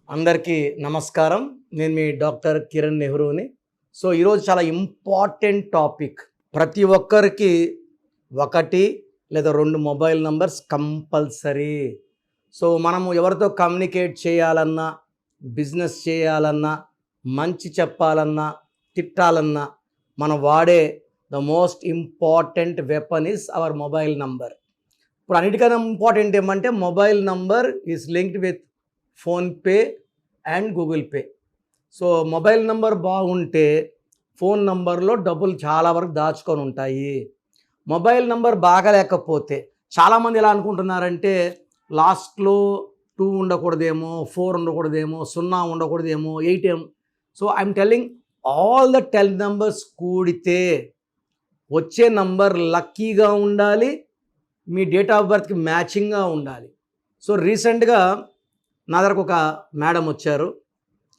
అందరికీ నమస్కారం. నేను మీ డాక్టర్ కిరణ్ నెహ్రూని. ఈరోజు చాలా ఇంపార్టెంట్ టాపిక్. ప్రతి ఒక్కరికి ఒకటి లేదా రెండు మొబైల్ నంబర్స్ కంపల్సరీ. మనము ఎవరితో కమ్యూనికేట్ చేయాలన్నా, బిజినెస్ చేయాలన్నా, మంచి చెప్పాలన్నా, తిట్టాలన్నా మనం వాడే the most important weapon is our mobile number. ఇప్పుడు అన్నిటికన్నా ఇంపార్టెంట్ ఏమంటే mobile number is linked with PhonePe and Google pay. Mobile number బాగుంటే ఫోన్ నంబర్లో డబ్బులు చాలా వరకు దాచుకొని ఉంటాయి. మొబైల్ నంబర్ బాగలేకపోతే చాలామంది ఎలా అనుకుంటున్నారంటే లాస్ట్లో 2 ఉండకూడదేమో, 4 ఉండకూడదేమో, 0 ఉండకూడదేమో, 8 ఏమో. I'm telling all the 10 numbers కూడితే వచ్చే నంబర్ లక్కీగా ఉండాలి, మీ డేట్ ఆఫ్ బర్త్కి మ్యాచింగ్గా ఉండాలి. రీసెంట్గా నా దగ్గరకు ఒక మేడం వచ్చారు.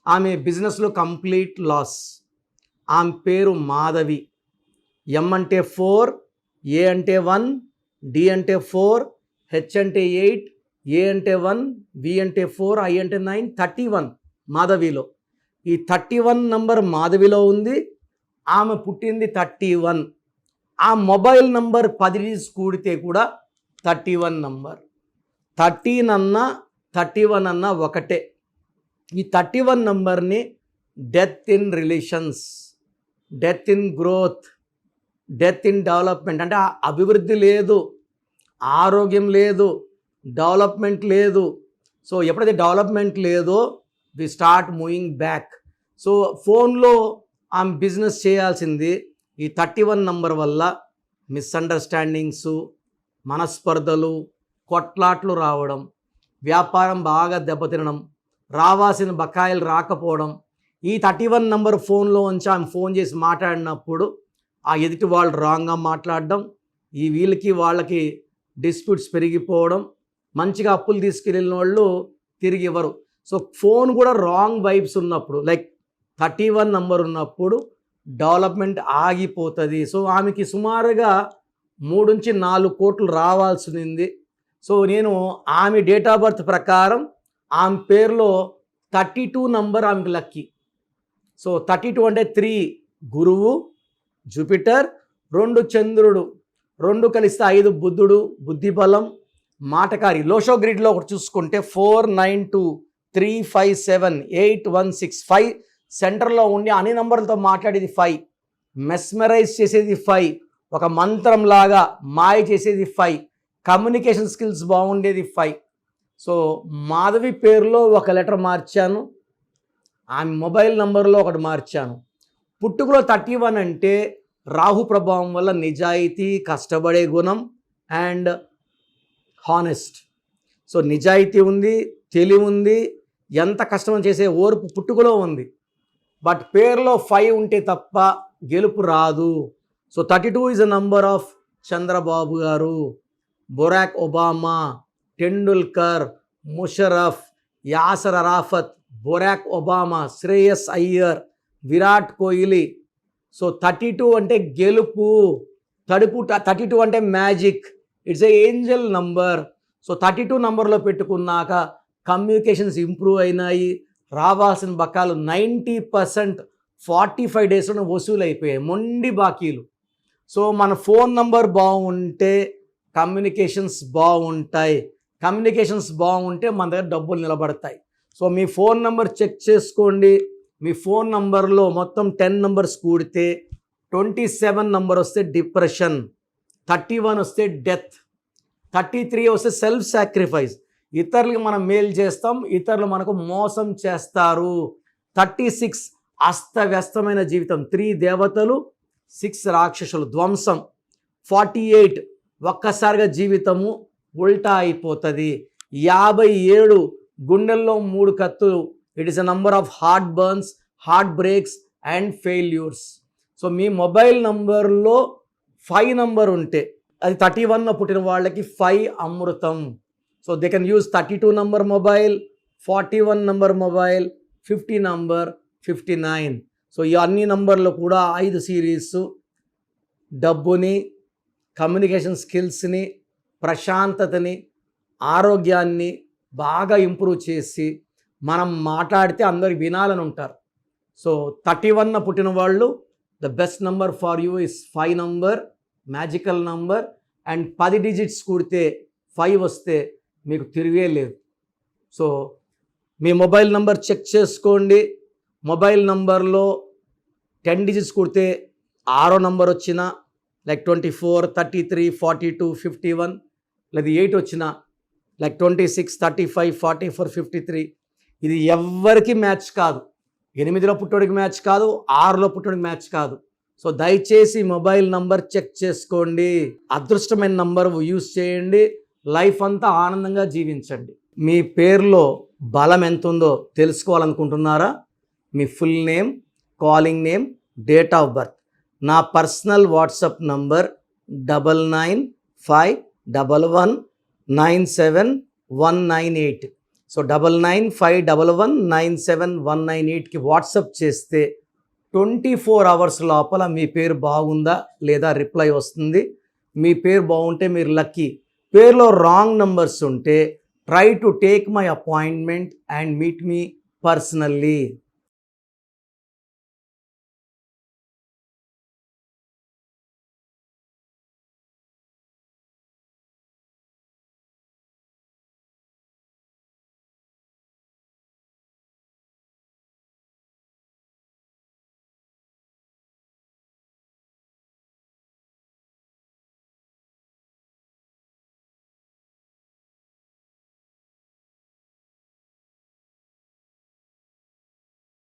ఆమె బిజినెస్లో కంప్లీట్ లాస్. ఆమె పేరు మాధవి. ఎం అంటే 4, ఏ అంటే 1, డి అంటే 4, హెచ్ అంటే 8, ఏ అంటే 1, వి అంటే 4, ఐ అంటే 9, 31 మాధవిలో. ఈ 31 నంబర్ మాధవిలో ఉంది. ఆమె పుట్టింది 31. ఆ మొబైల్ నంబర్ 10 కూడితే కూడా 31 నంబర్. 13 అన్నా 31 అన్నా ఒకటే. ఈ 31 నంబర్ని death in relations, death in growth, death in development, అంటే అభివృద్ధి లేదు, ఆరోగ్యం లేదు, డెవలప్మెంట్ లేదు. ఎప్పుడైతే డెవలప్మెంట్ లేదో వి స్టార్ట్ మూవింగ్ బ్యాక్. ఫోన్లో ఆమె బిజినెస్ చేయాల్సింది ఈ 31 నంబర్ వల్ల మిస్అండర్స్టాండింగ్స్, మనస్పర్ధలు, కొట్లాట్లు రావడం, వ్యాపారం బాగా దెబ్బతినడం, రావాల్సిన బకాయిలు రాకపోవడం. ఈ 31 నంబర్ ఫోన్లో ఉంచి ఆమె ఫోన్ చేసి మాట్లాడినప్పుడు ఆ ఎదుటి వాళ్ళు రాంగ్గా మాట్లాడడం, ఈ వీళ్ళకి వాళ్ళకి డిస్ప్యూట్స్ పెరిగిపోవడం, మంచిగా అప్పులు తీసుకెళ్ళిన వాళ్ళు తిరిగి ఇవ్వరు. ఫోన్ కూడా రాంగ్ వైబ్స్ ఉన్నప్పుడు, లైక్ 31 నంబర్ ఉన్నప్పుడు డెవలప్మెంట్ ఆగిపోతుంది. ఆమెకి సుమారుగా 3-4 కోట్లు రావాల్సింది. నేను ఆమె డేట్ ఆఫ్ బర్త్ ప్రకారం ఆమె పేరులో 32 నంబర్ ఆమెకు లక్కీ. 32 అంటే 3 గురువు, జూపిటర్, 2 చంద్రుడు, 2 కలిస్తే 5 బుద్ధుడు, బుద్ధి బలం, మాటకారి. లోషో గ్రిడ్లో ఒకటి చూసుకుంటే 4, 9, 2, 3, 5, 7, 8, 1, 6, 5 సెంటర్లో ఉండి అన్ని నంబర్లతో మాట్లాడేది 5, మెస్మరైజ్ చేసేది 5, ఒక మంత్రంలాగా మాయ చేసేది 5, కమ్యూనికేషన్ స్కిల్స్ బాగుండేది 5. మాధవి పేరులో ఒక లెటర్ మార్చాను, ఆమె మొబైల్ నంబర్లో ఒకటి మార్చాను. పుట్టుకలో 31 అంటే రాహు ప్రభావం వల్ల నిజాయితీ, కష్టపడే గుణం అండ్ హానెస్ట్. నిజాయితీ ఉంది, తెలివి ఉంది, ఎంత కష్టం చేసే ఓర్పు పుట్టుకలో ఉంది. బట్ పేరులో 5 ఉంటే తప్ప గెలుపు రాదు. 32 is a number of Chandrababu garu, Barack Obama, Tendulkar, Musharraf, Yasser Arafat, Barack Obama, Shreyas Iyer, Virat Kohli. 32 అంటే గెలుపు, 32 అంటే magic, it's a angel number. 32 నంబర్లో పెట్టుకున్నాక కమ్యూనికేషన్స్ ఇంప్రూవ్ అయినాయి, రావాల్సిన బకాలు 90% 45 డేస్లోనే వసూలు అయిపోయాయి, మొండి బాకీలు. మన ఫోన్ నంబర్ బాగుంటే కమ్యూనికేషన్స్ బాగుంటాయి, కమ్యూనికేషన్స్ బాగుంటే మన దగ్గర డబ్బులు నిలబడతాయి. మీ ఫోన్ నంబర్ చెక్ చేసుకోండి. మీ ఫోన్ నంబర్లో మొత్తం 10 నంబర్స్ కూడితే 27 నంబర్ వస్తే డిప్రెషన్, 31 వస్తే డెత్, 33 వస్తే సెల్ఫ్ సాక్రిఫైస్, ఇతరులకి మనం మేలు చేస్తాం, ఇతరులు మనకు మోసం చేస్తారు. 36 అస్తవ్యస్తమైన జీవితం, 3 దేవతలు, 6 రాక్షసులు, ధ్వంసం. 48 ఒక్కసారిగా జీవితము ఉల్టా అయిపోతుంది. 57 గుండెల్లో 3 కత్తులు, it is a number of heart burns, heart breaks and failures. మీ మొబైల్ నంబర్లో 5 నంబర్ ఉంటే అది 31లో పుట్టిన వాళ్ళకి 5 అమృతం. They can use 32 number mobile, 41 number mobile, 50 number, 59. ఈ అన్ని నంబర్లు కూడా 5 సిరీస్ డబ్బుని, కమ్యూనికేషన్ స్కిల్స్ని, ప్రశాంతతని, ఆరోగ్యాన్ని బాగా ఇంప్రూవ్ చేసి మనం మాట్లాడితే అందరు వినాలని ఉంటారు. సో 31 పుట్టిన వాళ్ళు the best number for you is 5 number, magical number. And 10 digits కూడితే 5 వస్తే మీకు తిరిగే లేదు. సో మీ మొబైల్ నంబర్ చెక్ చేసుకోండి. మొబైల్ నంబర్లో 10 డిజిట్స్ కూడితే 6వ నంబర్ వచ్చినా లైక్ 24, 33, 42, 51, లేదా 8 వచ్చినా లైక్ 26, 35, 44, 53, ఇది ఎవ్వరికి మ్యాచ్ కాదు. 8లో పుట్టోడికి మ్యాచ్ కాదు, 6లో పుట్టోడికి మ్యాచ్ కాదు. సో దయచేసి మొబైల్ నంబర్ చెక్ చేసుకోండి. అదృష్టమైన నంబర్ యూజ్ చేయండి. లైఫ్ అంతా ఆనందంగా జీవించండి. మీ పేరులో బలం ఎంత ఉందో తెలుసుకోవాలనుకుంటున్నారా? మీ full name, calling name, date of birth. నా పర్సనల్ వాట్సాప్ నంబర్ 9951197198. సో 9951197198కి వాట్సాప్ చేస్తే 24 అవర్స్ లోపల మీ పేరు బాగుందా లేదా రిప్లై వస్తుంది. మీ పేరు బాగుంటే మీరు లక్కీ. పేరులో రాంగ్ నంబర్స్ ఉంటే try to take my appointment and meet me personally.